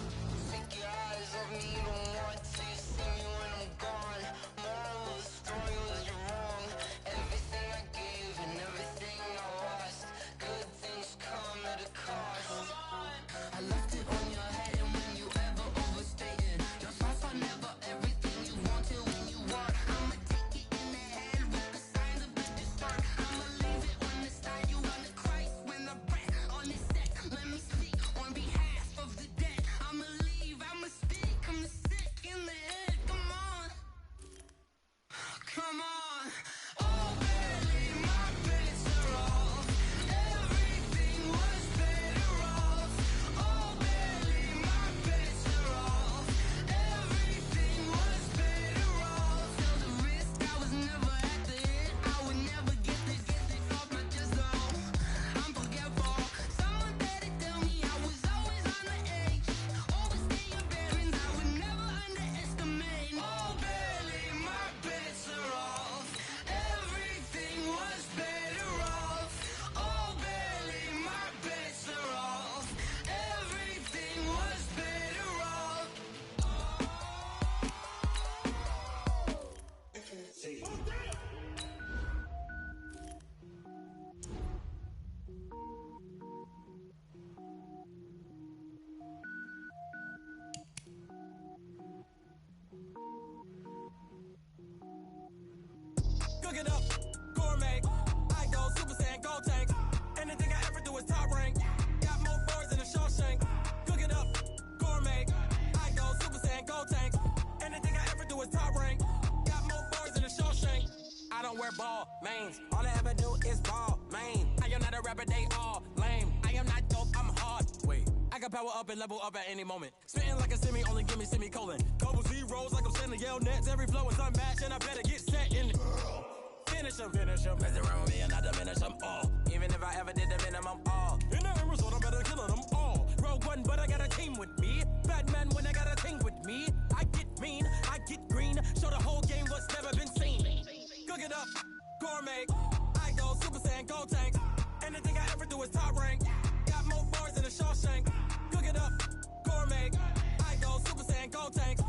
Take your eyes off me, you don't want to see me when I'm gone. Moral of the story was you're wrong. Everything I gave and everything I lost. Good things come at a cost. I left it on your head, and when you ever overstated, your thoughts are never everything you wanted when you want. I'ma take it in the head with the signs of a distort. I'ma leave it on the side. You on the Christ when the breath on this set. Let me speak on behalf of the dead. I'ma leave, I'ma speak. I'm sick in the head. Come on, come on. Oh baby, my bets are off. Everything was better off. Oh baby, my bets are off. Everything was better off. Tell the wrist I was never at the hit. I would never get it off my chest though. I'm forgetful. Someone better tell me I was always on the edge. Overstay your bearings, I would never underestimate. Oh baby, my bets are off. Everything was better off. Oh baby, my bets are off. Everything was better off. Cook it up, gourmet. I go Super Saiyan, gold tank. Anything I ever do is top rank. Got more boards than a Shawshank. Cook it up, gourmet. I go Super Saiyan, gold tank. Anything I ever do is top rank. Got more boards than a Shawshank. I don't wear ball mains. All I ever do is ball main. I am not a rapper, they all lame. I am not dope, I'm hard. Wait, I can power up and level up at any moment. Spitting like a semi, only give me semicolon. Double zeros like I'm sending yell nets. Every flow is unmatched and I better get set in. Finish them. Mess around with me and I diminish them all. Even if I ever did the minimum all. In the end result, I better kill them all. Rogue One, but I got a team with me. Batman when I got a team with me. I get mean, I get green. Show the whole game what's never been seen. Cook it up, gourmet. I go Super Saiyan, gold tank. Anything I ever do is top rank. Got more bars than a Shawshank. Cook it up, gourmet. I go Super Saiyan, gold tank.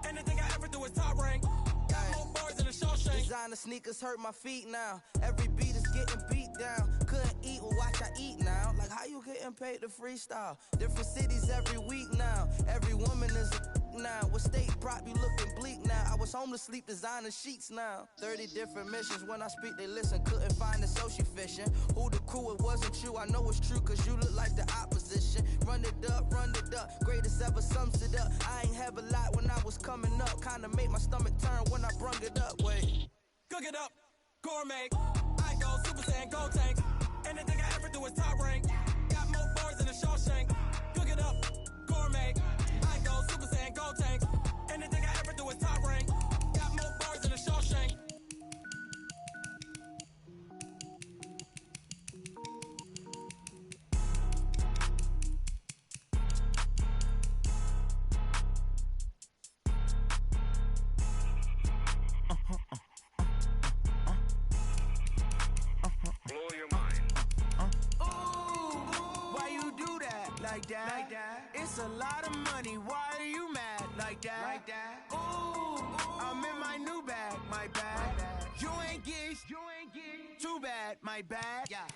Anything I ever do is top rank. Got more bars than a Shawshank. Designer sneakers hurt my feet now. Every beat is getting beat down. Couldn't eat, well watch I eat now. Like how you getting paid to freestyle? Different cities every week now. Every woman is a now. What state prop you looking bleak now? I was home to sleep, designer sheets now. 30 different missions. When I speak they listen. Couldn't find it, so she fishing. Who the crew? It wasn't you. I know it's true cause you look like the opposition. Run it up, greatest ever sums it up. I ain't have a lot when I was coming up. Kinda made my stomach turn when I brung it up. Wait, cook it up, gourmet. I go Super Saiyan, gold tank. Anything I ever do is top rank. Got more bars than a Shawshank. Cook it up, gourmet. I go Super Saiyan, gold tank. Anything I ever do is top rank. Got more bars than a Shawshank. Blow your mind. Why you do that? Like that? It's a lot of money. Why are you mad? Like that? Ooh, I'm in my new bag. My bad. You ain't getting too bad. My bad. Yeah.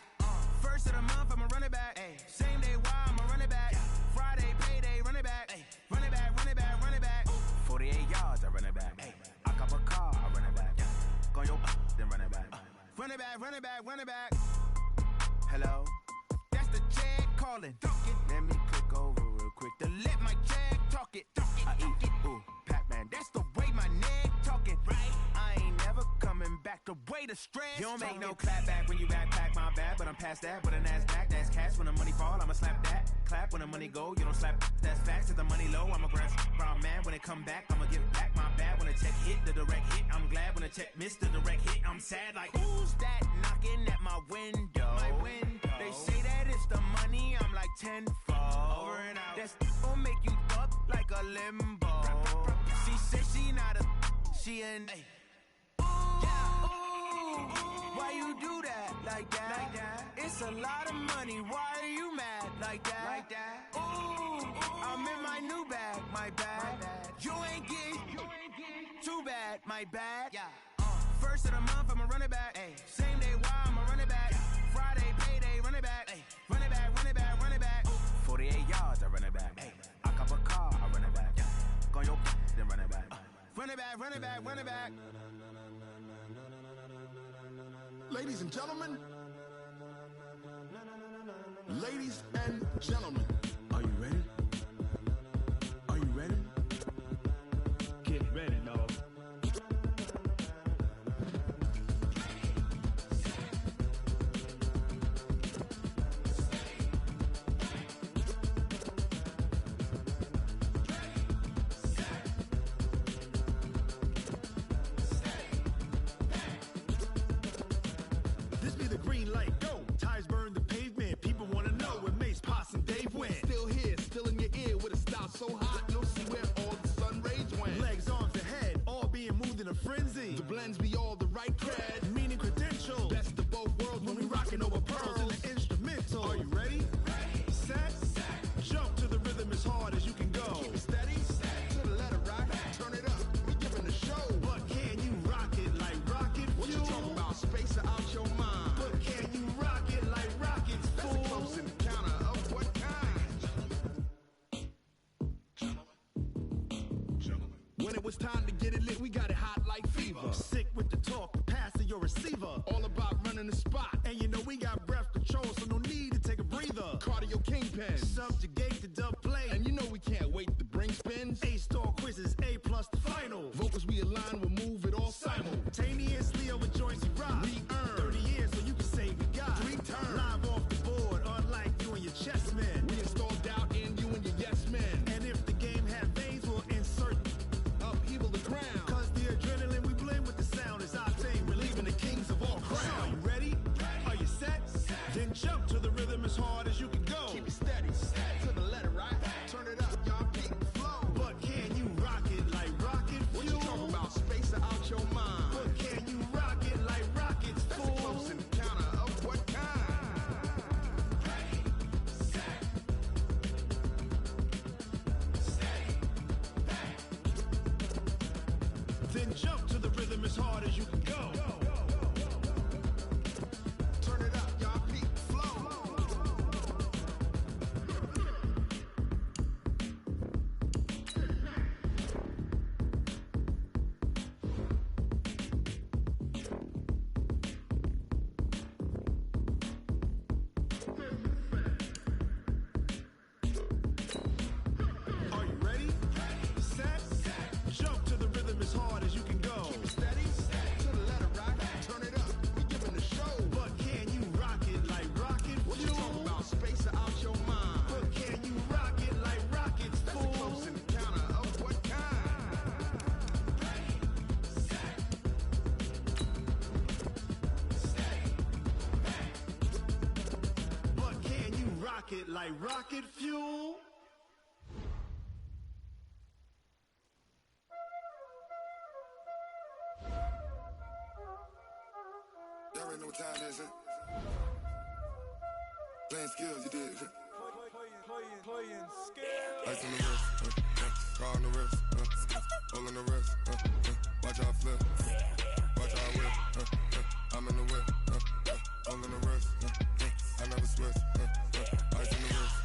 First of the month, I'ma run it back. Ay. Same day, why I'ma run it back. Friday, payday, run it back. Ay. Run it back, run it back, run it back. 48 yards, I run it back. Ay. I cop a car, I run it back. Go your then run it back. Run it back, run it back, run it back. Hello? That's the Jag calling. Let me click over real quick. The away the stress. You don't make no clap back when you backpack, my bad, but I'm past that. With a NASDAQ, that's cash. When the money fall, I'ma slap that. Clap when the money go, you don't slap. That's facts. If the money low, I'ma grab brown man. When it come back, I'ma give back my bad. When the check hit, the direct hit, I'm glad. When the check missed the direct hit, I'm sad. Like, who's that knocking at my window? They say that it's the money, I'm like tenfold. Over and out. That's gon' make you up like a limbo. She said she not a, she an. Why you do that like that? It's a lot of money. Why are you mad like that? Ooh, I'm in my new bag, my bad. You ain't getting too bad, my bad. First of the month, I'ma run it back. Same day, why I'ma run it back. Friday, payday, run it back. Run it back, run it back, run it back. 48 yards, I run it back. I cop a car, I run it back. Go on your then run it back. Run it back, run it back, run it back. Ladies and gentlemen, ladies and gentlemen, are you ready? Are you ready? Get ready, dog. This be the green light, go. Tires burn the pavement. People wanna know where Mace, Pops, and Dave went. Still here, still in your ear with a style so hot, you'll see where all the sun rays went. Legs, arms, and head, all being moved in a frenzy. The blends be all the right cred, meaning credentials. Best of both worlds when we rockin' over pearls in the instrumental. Are you ready? Set, jump to the rhythm as hard as you can go. Keep it steady, to the letter rock, turn it up. We giving the show. But can you rock it like rocket fuel? What you talking about? Space or out your mind? But can you rock it like rockets, fool? That's a close encounter of what kind? When it was time to get it lit, we got it hot like fever. Sick with the talk, the pass of your receiver. All about running the spot. And you know we got breath control, so no need to take a breather. Cardio kingpin, subjugate the dub play. And you know we can't wait to bring spins. A-star quizzes, A+ the final. Vocals we align, we'll move it all simultaneously over joints we rock. We earn 30 years, so you can say we got 3 turns. Live off the board, unlike you and your chess men. We install doubt in you and your yes men. And if the game had veins, we'll insert upheaval the ground. Cause the adrenaline we blend with the sound is our thing, relieving the kings of all crowns. So are you ready? Are you set? Then jump to the rhythm as hard as you can go. Keep it steady, to the letter right. Turn it up, y'all keep the flow. But can you rock it like rocket fuel? What you talking about? Space or out your mind? But can you rock it like rockets, fool? That's a close encounter of what kind? Then jump to the rhythm as hard as you can go. Turn it up, y'all peak flow. Are you ready? Set, jump to the rhythm as hard as you can go. Keep it steady, to the letter rock. Turn it up, we giving the show. But can you rock it like rocket fuel? What you talking about? Space or out your mind? But can you rock it like rockets, fool? That's a close encounter of what kind? But can you rock it like rocket fuel? Y'all already know what time it is, huh? Playing skills, you did. Playing skill. Ice on the wrist, car on the wrist, hole in the wrist, watch out flip, watch out whip, I'm in the whip, hole in the wrist, I never switch, ice on the wrist,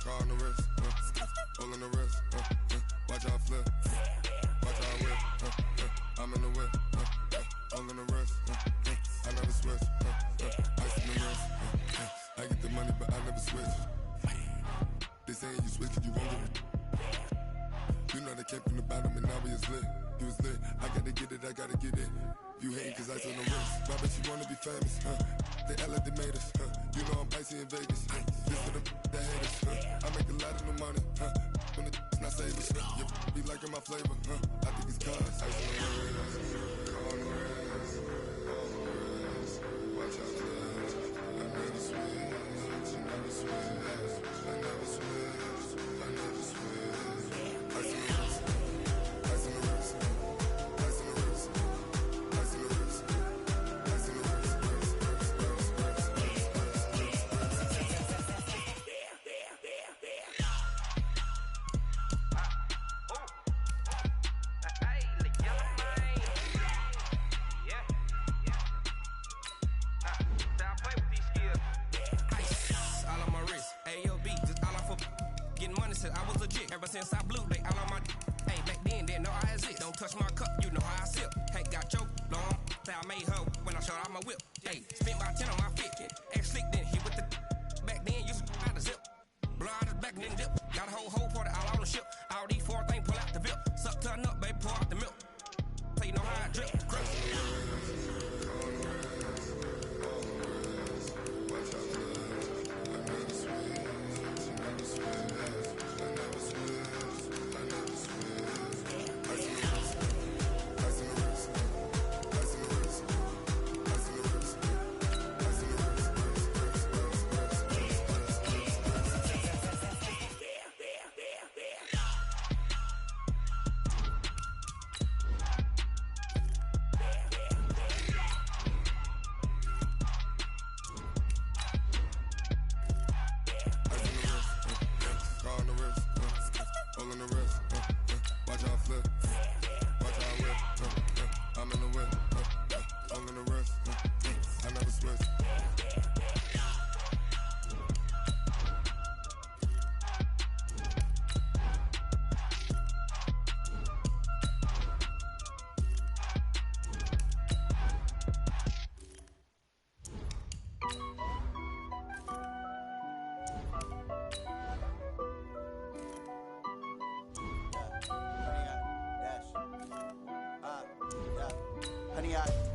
car on the wrist, hole in the wrist, watch out flip, watch out whip, I'm in the whip, hole in the wrist, I never switch, ice on the wrist, I get the money but I never switch. They saying you switch it, you won't get it. You know they came from the bottom and now we is lit. You was lit, I gotta get it, I gotta get it. You hating cause ice on the wrist. My bitch, you wanna be famous, They act like they made us, You know I'm icy in Vegas, This for the that hate us, I make a lot of new money, When the not savers, Be liking my flavor, I think it's cause ice on the wrist, on the wrist, on the wrist. Watch out, cuz I never switch, I never switch, I never switch, I never switch. Ice on the wrist, ice on the wrist, ice on the wrist, ice on the wrist, ice on the wrist. I was legit ever since I blew. They all on my. Hey, back then didn't know I exist. Don't touch my cup, you know how I sip. Hank got choked, long. Say I made her when I showed out my whip. Hey, spent about 10 on my fit. Ex slick, then hit with the. Back then used to out the zip. Blow out his back, then dip. Got a whole party all on the ship. All these 4 things pull out the VIP. Suck, turn up, baby, pour out the milk. So you know how I drip. Crush.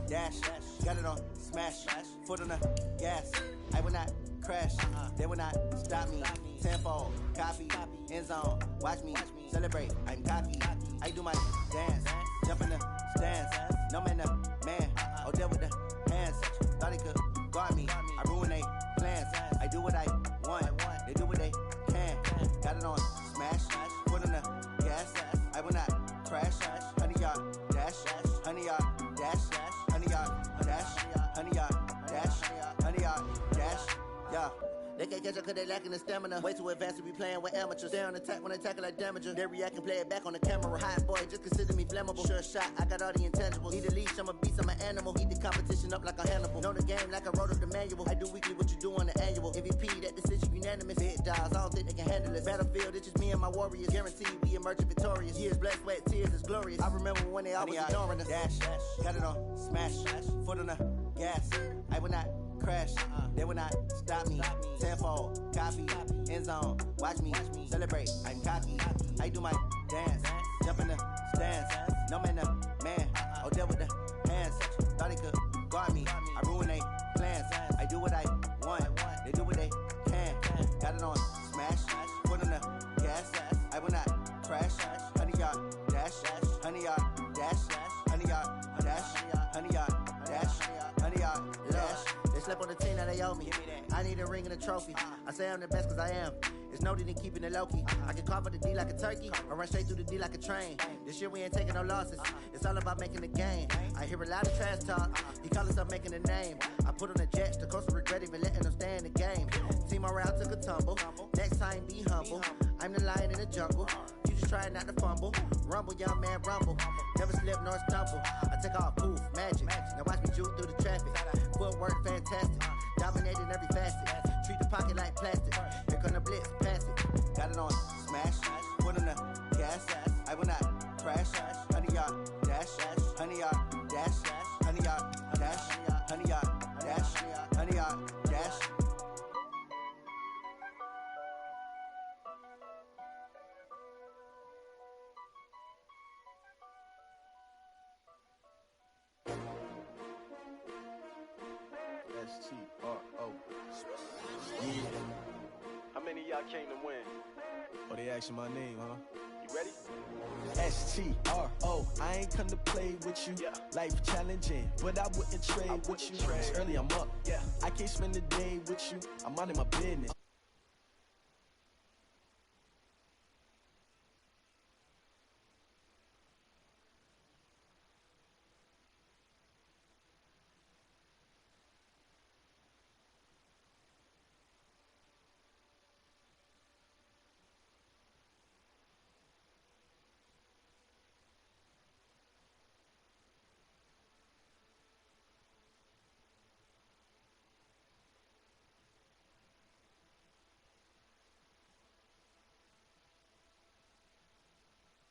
Dash, got it on, smash, foot on the gas. I will not crash, they will not stop me. Tenfold, copy, end zone, watch me celebrate. I'm cocky, I do my dance, jump in the stands. No man, the man, oh, deal with the hands. Thought he could guard me, I ruin they plans. I do what I want, they do what they can. Got it on, smash, foot on the gas. I will not crash, 100 yard dash, 100 yard dash. 100 yard dash, 100 yard dash, 100 yard dash, yeah. They can't catch up cause they lacking the stamina. Way too advanced to be playing with amateurs. Stay on attack when they tackle like damager. They react and play it back on the camera. Hot boy, just consider me flammable. Sure shot, I got all the intangibles. Need a leash, I'm a beast, I'm an animal. Heat the competition up like a Hannibal. Know the game like I wrote up the manual. I do weekly what you do on the annual. MVP, that decision unanimous. Hit dials, I don't think they can handle it. Battlefield, it's just me and my warriors. Guaranteed we emerge victorious. Years, blood, sweat, tears, it's glorious. I remember when they always ignoring us. Dash, got it on, smash, foot on the gas. I will not crash, they will not stop me. Tenfold, copy, end zone, watch me celebrate. I'm cocky, I do my dance, jump in the stands. No man, the man, oh, deal with the hands. Thought he could guard me, I ruin they plans. I do what I want, they do what they can. Got it on, smash, foot on the gas. I will not crash, 100 yard dash, 100 yard dash, 100 yard dash, 100 yard dash, 100 yard dash. They slept on the team, now they owe me. I need a ring and a trophy. I say I'm the best cause I am. It's no need in keeping it low-key. I can carve up the D like a turkey or run straight through the D like a train. This year we ain't taking no losses. It's all about making the game. I hear a lot of trash talk. He call us up making a name. I put on the jets, the coast regret even letting them stay in the game. Team morale took a tumble. Next time be humble. I'm the lion in the jungle. You just try not to fumble. Rumble, young man, rumble. Never slip nor stumble. I take off, poof, magic. Now watch me juke through the traffic. Footwork fantastic. Dominating every facet. Treat the pocket like plastic. Here come the blitz, pass it. Got it on, smash. Foot on the gas. I will not crash. 100 yard dash. 100 yard dash. 100 yard dash. 100 yard dash. 100 yard dash. S-T-R-O. Yeah. How many of y'all came to win? Oh, they asking my name, huh? You ready? S-T-R-O. I ain't come to play with you. Yeah. Life challenging, but I wouldn't trade with you. It's early, I'm up. Yeah. I can't spend the day with you. I'm out of my business.